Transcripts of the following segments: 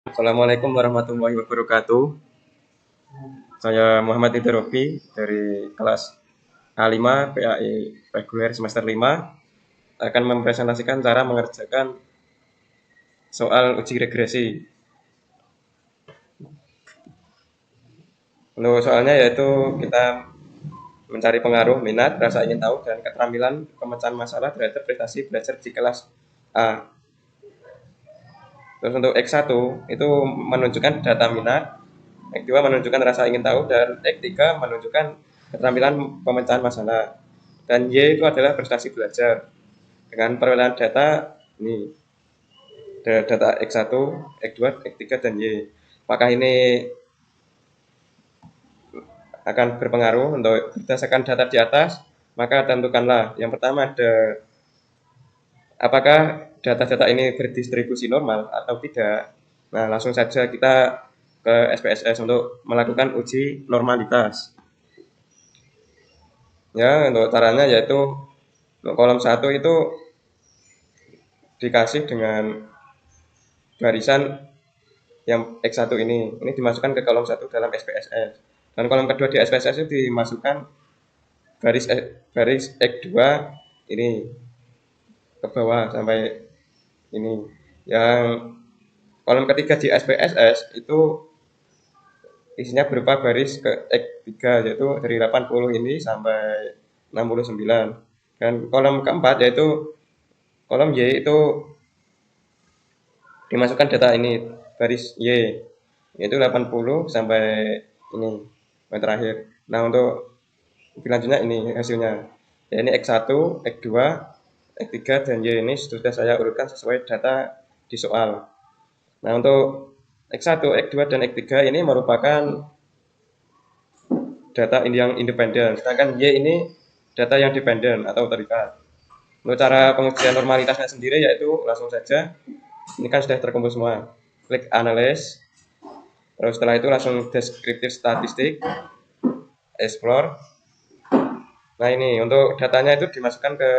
Assalamualaikum warahmatullahi wabarakatuh. Saya Muhammad Idrofi dari kelas A5 PAI reguler semester 5 akan mempresentasikan cara mengerjakan soal uji regresi. Untuk soalnya yaitu kita mencari pengaruh, minat, rasa ingin tahu, dan keterampilan pemecahan masalah terhadap prestasi belajar di kelas A. Terus untuk X1 itu menunjukkan data minat, X2 menunjukkan rasa ingin tahu, dan X3 menunjukkan keterampilan pemecahan masalah. Dan Y itu adalah prestasi belajar. Dengan perolehan data ini, data X1, X2, X3, dan Y. Apakah ini akan berpengaruh? Untuk berdasarkan data di atas, maka tentukanlah. Yang pertama ada apakah data-data ini berdistribusi normal atau tidak. Nah, langsung saja kita ke SPSS untuk melakukan uji normalitas. Ya, untuk caranya yaitu untuk kolom 1 itu dikasih dengan barisan yang X1 ini dimasukkan ke kolom 1 dalam SPSS. Dan kolom kedua di SPSS itu dimasukkan baris X2 ini ke bawah sampai ini. Yang kolom ketiga di SPSS itu isinya berupa baris ke X3 yaitu dari 80 ini sampai 69. Dan kolom keempat yaitu kolom Y itu dimasukkan data ini baris Y yaitu 80 sampai ini yang terakhir. Nah, untuk selanjutnya ini hasilnya. Ya, ini X1, X2, X3 dan Y ini sudah saya urutkan sesuai data di soal. Nah, untuk X1, X2 dan X3 ini merupakan data yang independen, sedangkan Y ini data yang dependen atau otoritas. Untuk cara pengujian normalitasnya sendiri yaitu langsung saja, ini kan sudah terkumpul semua. Klik analyze, terus setelah itu langsung deskriptif statistik, explore. Nah, ini untuk datanya itu dimasukkan ke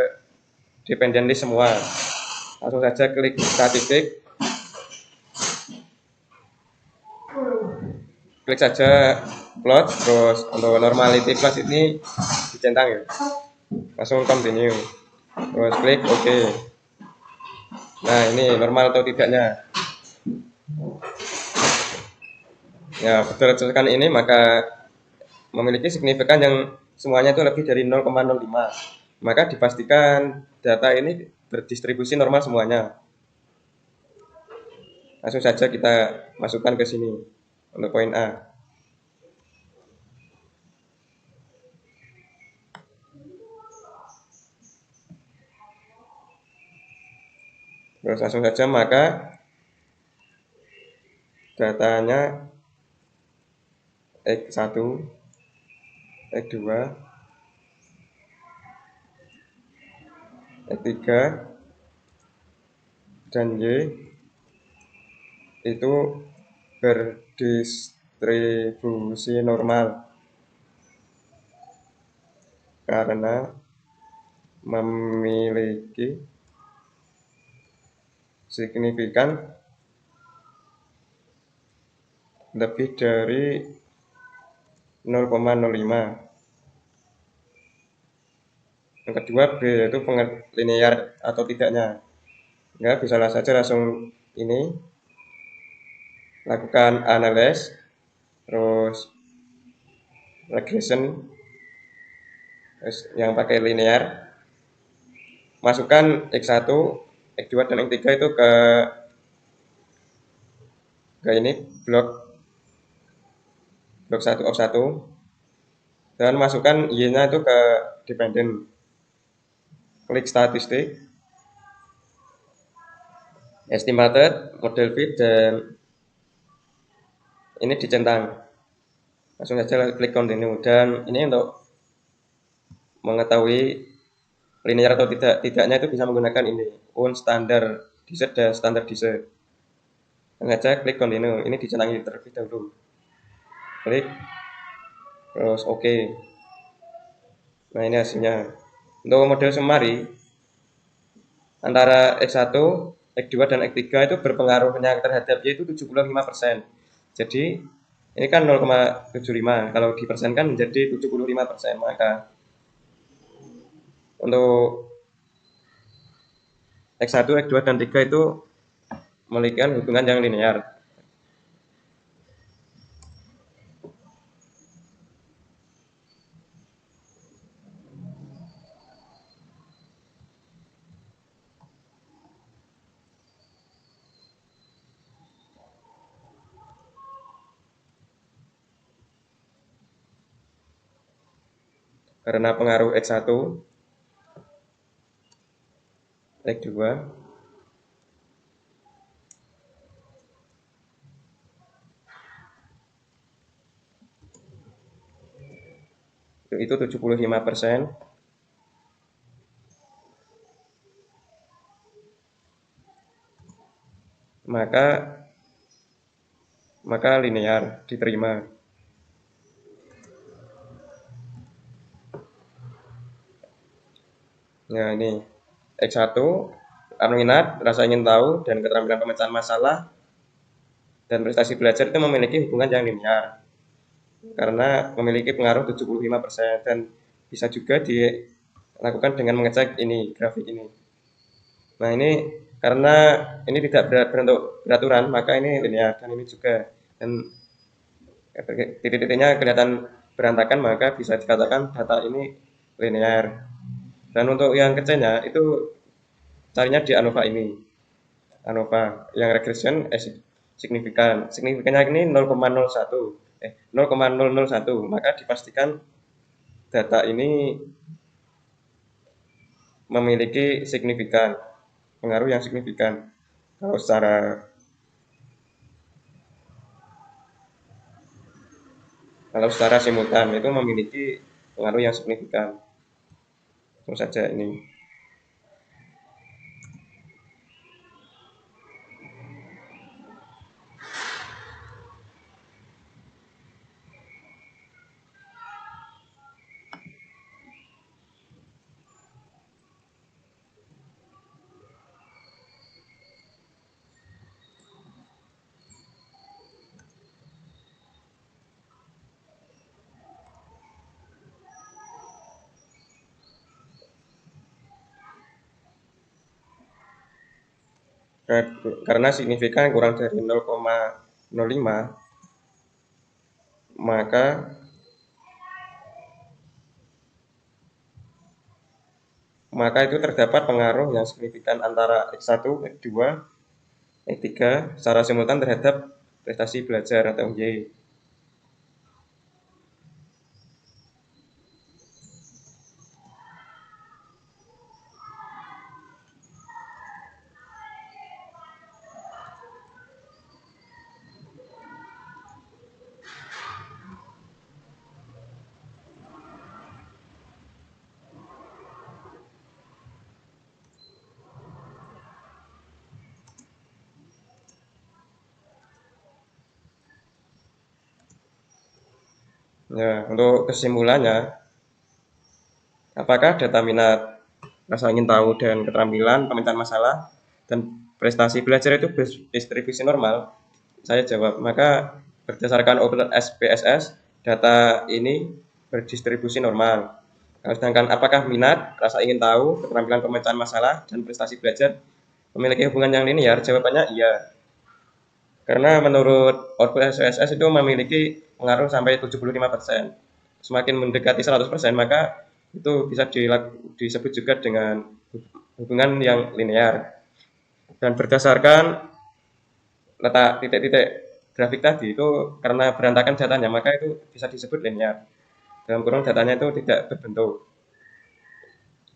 dependent list semua. Langsung saja klik statistik, klik saja plot, terus untuk normality plus ini dicentang ya. Langsung continue, terus klik OK. Nah, ini normal atau tidaknya. Ya, berdasarkan ini maka memiliki signifikan yang semuanya itu lebih dari 0,05. Maka dipastikan data ini berdistribusi normal semuanya. Langsung saja kita masukkan ke sini untuk poin A. Terus langsung saja maka datanya X1, X2, X3, dan Y itu berdistribusi normal karena memiliki signifikan lebih dari 0,05. Yang kedua B yaitu linear atau tidaknya. Ya, bisa saja langsung ini lakukan analysis, terus regression yang pakai linear, masukkan X1, X2 dan X3 itu ke ini blok 1 of 1 dan masukkan Y-nya itu ke dependent. Klik statistik, estimated, model fit, dan ini dicentang. Langsung saja klik continue. Dan ini untuk mengetahui linear atau tidaknya itu bisa menggunakan ini standar desert dan standar desert. Langsung saja klik continue. Ini dicentangi terlebih dahulu. Klik, terus OK. Nah, ini hasilnya. Untuk model summary antara X1, X2 dan X3 itu berpengaruhnya terhadap Y itu 75%. Jadi ini kan 0,75. Kalau dipersenkan menjadi 75%. Maka untuk X1, X2, dan 3 itu memiliki hubungan yang linear. Karena pengaruh X1, X2, itu 75%. Maka linear diterima. Nah, ini X1 minat, rasa ingin tahu, dan keterampilan pemecahan masalah dan prestasi belajar itu memiliki hubungan yang linear karena memiliki pengaruh 75%, dan bisa juga dilakukan dengan mengecek ini grafik ini. Nah, ini karena ini tidak berbentuk beraturan, maka ini linear, dan ini juga, dan titik-titiknya kelihatan berantakan, maka bisa dikatakan data ini linear. Dan untuk yang kecilnya itu carinya di ANOVA ini. ANOVA yang regression signifikan. Signifikannya ini 0,001, maka dipastikan data ini memiliki signifikan, pengaruh yang signifikan. Kalau secara simultan itu memiliki pengaruh yang signifikan. Tentu saja ini. Karena signifikan kurang dari 0,05, maka itu terdapat pengaruh yang signifikan antara X1, X2, X3 secara simultan terhadap prestasi belajar atau Y. Ya, untuk kesimpulannya, apakah data minat, rasa ingin tahu, dan keterampilan pemecahan masalah dan prestasi belajar itu distribusi normal? Saya jawab, maka berdasarkan Open SPSS, data ini berdistribusi normal. Sedangkan apakah minat, rasa ingin tahu, keterampilan pemecahan masalah, dan prestasi belajar memiliki hubungan yang linear? Jawabannya iya. Karena menurut output SPSS itu memiliki pengaruh sampai 75%. Semakin mendekati 100%, maka itu bisa disebut juga dengan hubungan yang linear. Dan berdasarkan letak titik-titik grafik tadi itu, karena berantakan datanya, maka itu bisa disebut linear. Dalam kurung datanya itu tidak berbentuk.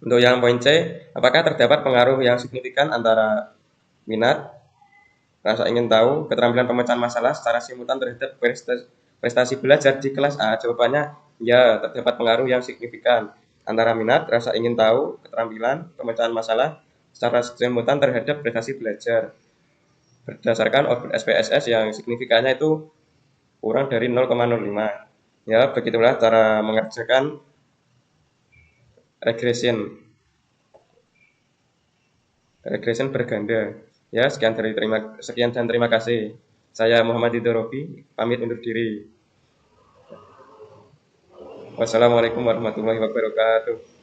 Untuk yang poin C, apakah terdapat pengaruh yang signifikan antara minat, rasa ingin tahu, keterampilan pemecahan masalah secara simultan terhadap prestasi belajar di kelas A? Jawabannya ya, terdapat pengaruh yang signifikan antara minat, rasa ingin tahu, keterampilan pemecahan masalah secara simultan terhadap prestasi belajar berdasarkan output SPSS yang signifikannya itu kurang dari 0,05. Ya, begitulah cara mengerjakan regression berganda. Ya, sekian dan terima kasih. Saya Muhammad Ridho pamit undur diri. Wassalamualaikum warahmatullahi wabarakatuh.